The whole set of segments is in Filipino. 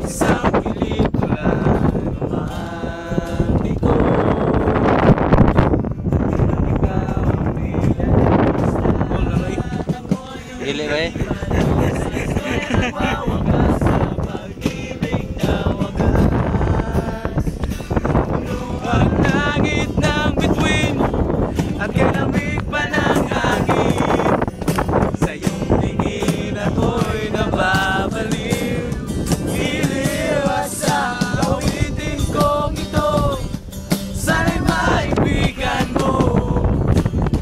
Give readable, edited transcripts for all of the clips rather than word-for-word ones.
Isang pelikula romantiko. Ikaw ang Dili ba eh? nagwawakas sa pag-ibig na wagas. Ang langit ng bituin at kalamig pa ng hangin. Sa iyong tingin ako'y nababaliw. Iliw at sa awitin kong ito, sana'y maibigan mo.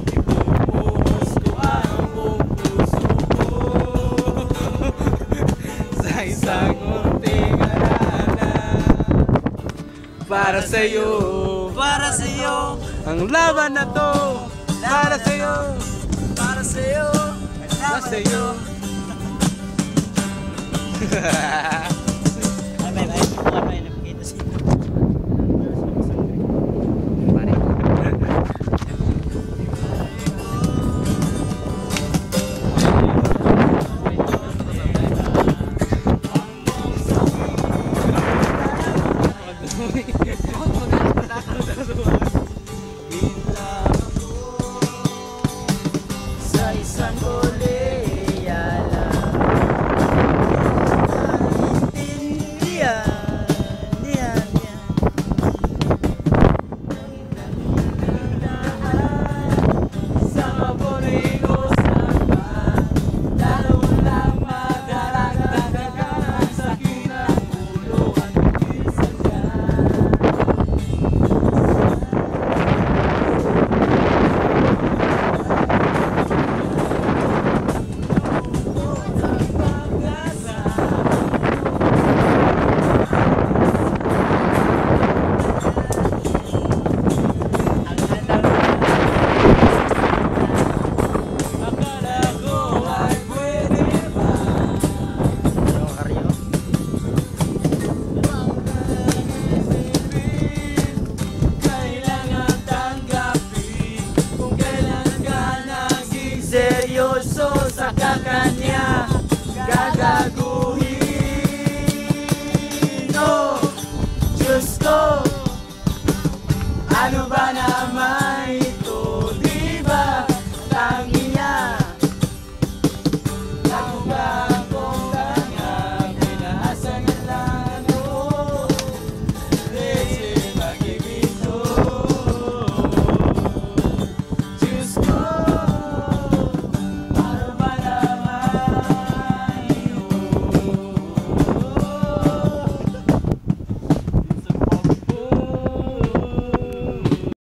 Ibubuhos ko ang buong puso ko sa isang munting alala. Para sa'yo, Para sa iyo, ang laban na to. Para sa'yo, para sa iyo, para sa'yo.